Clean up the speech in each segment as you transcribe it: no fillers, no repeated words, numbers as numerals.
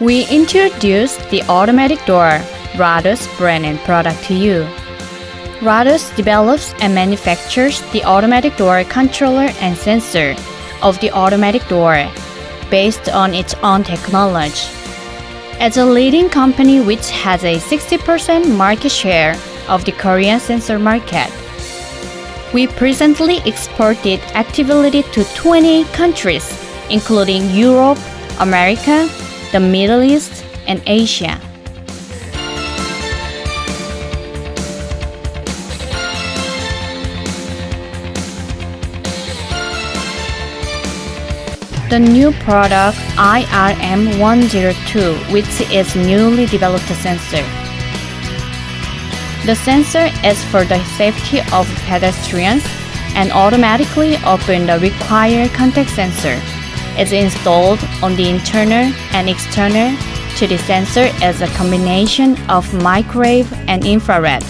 We introduce the automatic door, RitzN brand and product to you. RitzN develops and manufactures the automatic door controller and sensor of the automatic door based on its own technology. As a leading company which has a 60% market share of the Korean sensor market, we presently exported activity to 28 countries, including Europe, America, the Middle East, and Asia. The new product IRM102, which is newly developed sensor. The sensor is for the safety of pedestrians and automatically open the required contact sensor. Is installed on the internal and external to the sensor as a combination of microwave and infrared.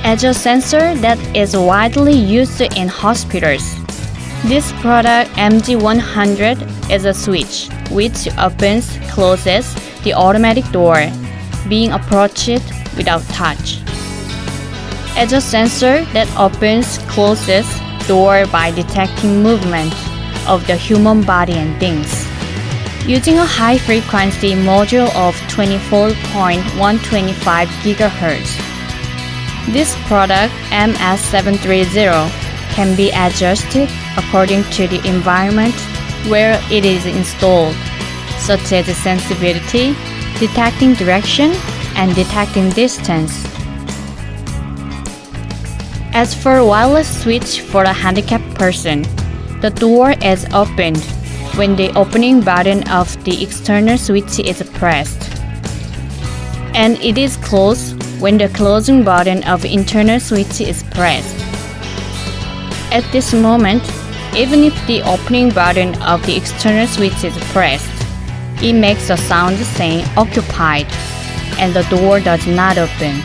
As a sensor that is widely used in hospitals, this product MG100 is a switch which opens, closes the automatic door, being approached without touch. As a sensor that opens, closes door by detecting movement of the human body and things. Using a high-frequency module of 24.125 GHz. This product, MS730, can be adjusted according to the environment where it is installed, such as sensitivity, detecting direction, and detecting distance. As for wireless switch for a handicapped person, the door is opened when the opening button of the external switch is pressed, and it is closed when the closing button of internal switch is pressed. At this moment, even if the opening button of the external switch is pressed, it makes a sound saying occupied, and the door does not open.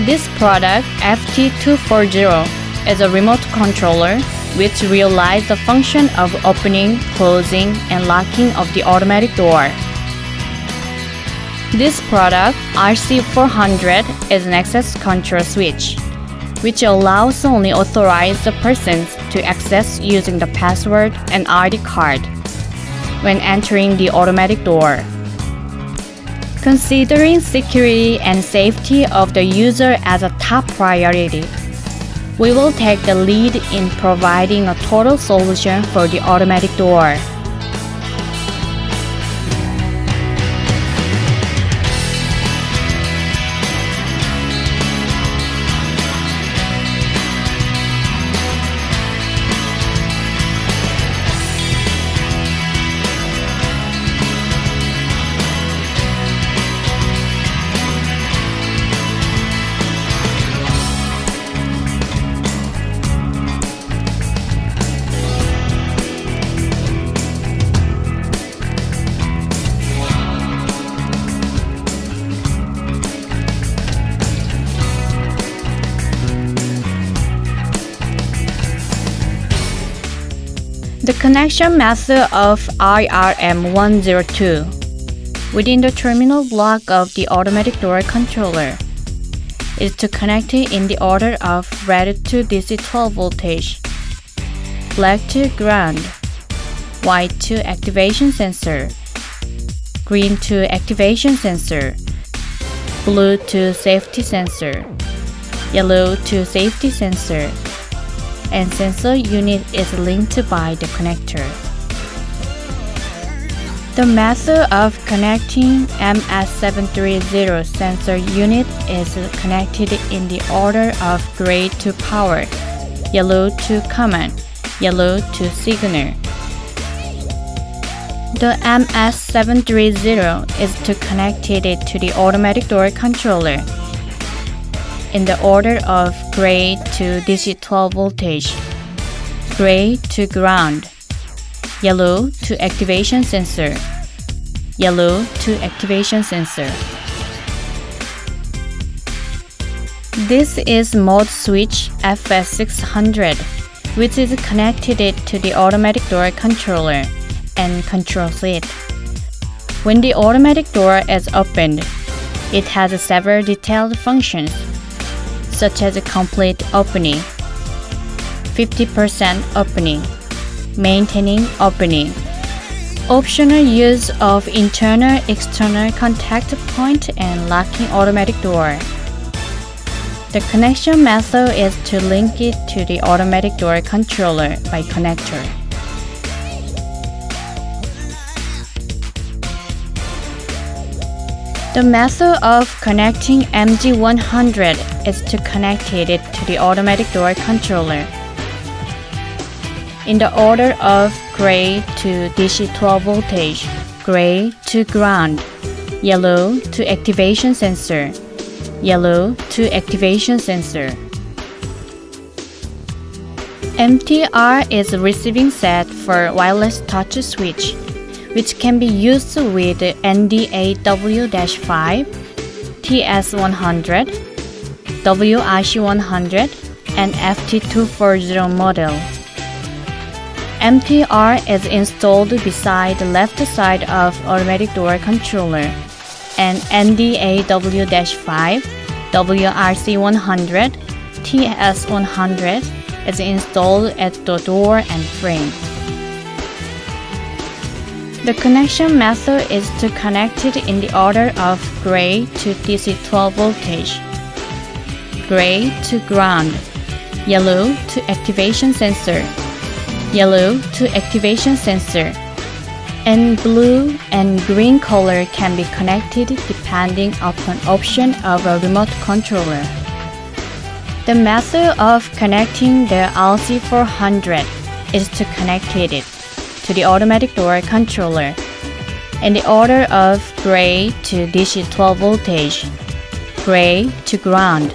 This product, FT240, is a remote controller which realizes the function of opening, closing, and locking of the automatic door. This product, RC400, is an access control switch, which allows only authorized persons to access using the password and ID card when entering the automatic door. Considering security and safety of the user as a top priority, we will take the lead in providing a total solution for the automatic door. The connection method of IRM102 within the terminal block of the automatic door controller is to connect it in the order of red to DC 12 voltage, black to ground, white to activation sensor, green to activation sensor, blue to safety sensor, yellow to safety sensor, and sensor unit is linked by the connector. The method of connecting MS730 sensor unit is connected in the order of gray to power, yellow to common, yellow to signal. The MS730 is to connect it to the automatic door controller in the order of gray to DC 12 voltage, gray to ground, yellow to activation sensor, yellow to activation sensor. This is mode switch FS600, which is connected to the automatic door controller and controls it. When the automatic door is opened, it has several detailed functions, such as complete opening, 50% opening, maintaining opening, optional use of internal-external contact point, and locking automatic door. The connection method is to link it to the automatic door controller by connector. The method of connecting MG100 is to connect it to the automatic door controller in the order of gray to DC 12 voltage, gray to ground, yellow to activation sensor, yellow to activation sensor. MTR is a receiving set for wireless touch switch, which can be used with NDAW-5, TS100, WRC100, and FT240 model. MTR is installed beside the left side of automatic door controller, and NDAW-5, WRC100, TS100 is installed at the door and frame. The connection method is to connect it in the order of gray to DC 12 voltage, gray to ground, yellow to activation sensor, yellow to activation sensor, and blue and green color can be connected depending upon option of a remote controller. The method of connecting the RC400 is to connect it to the automatic door controller in the order of gray to DC 12 voltage, gray to ground,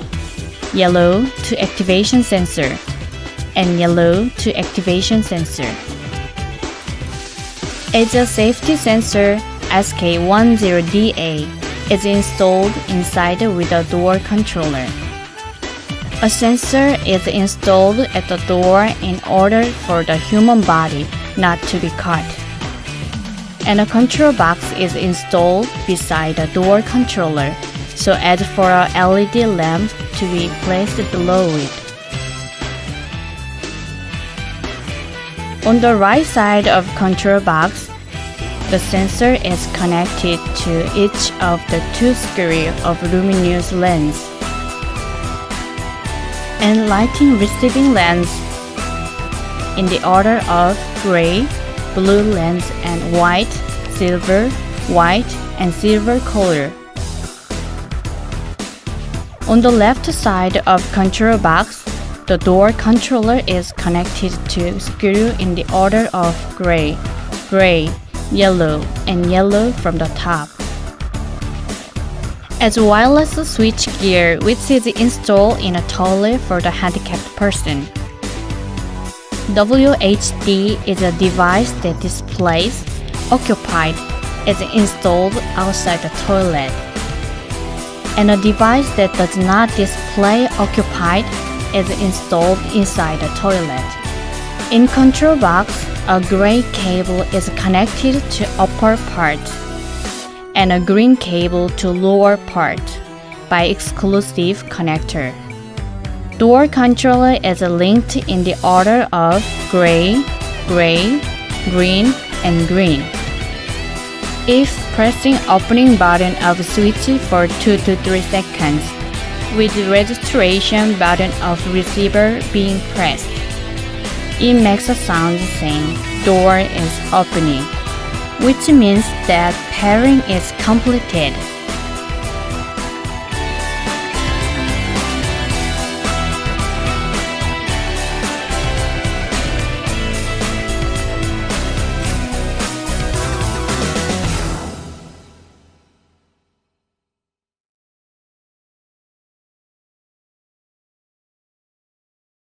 yellow to activation sensor, and yellow to activation sensor. As a safety sensor, SK10DA is installed inside with a door controller. A sensor is installed at the door in order for the human body not to be cut. And a control box is installed beside the door controller, so as for a LED lamp to be placed below it. On the right side of control box, the sensor is connected to each of the two screws of luminous lens and lighting receiving lens in the order of gray, blue lens, and white, and silver color. On the left side of control box, the door controller is connected to screw in the order of gray, yellow, and yellow from the top. As wireless switch gear, which is installed in a toilet for the handicapped person. WHD is a device that displays occupied is installed outside the toilet, and a device that does not display occupied is installed inside the toilet. In control box, a gray cable is connected to upper part and a green cable to lower part by exclusive connector. Door controller is linked in the order of gray, green, and green. If pressing opening button of switch for 2 to 3 seconds, with the registration button of receiver being pressed, it makes a sound saying door is opening, which means that pairing is completed.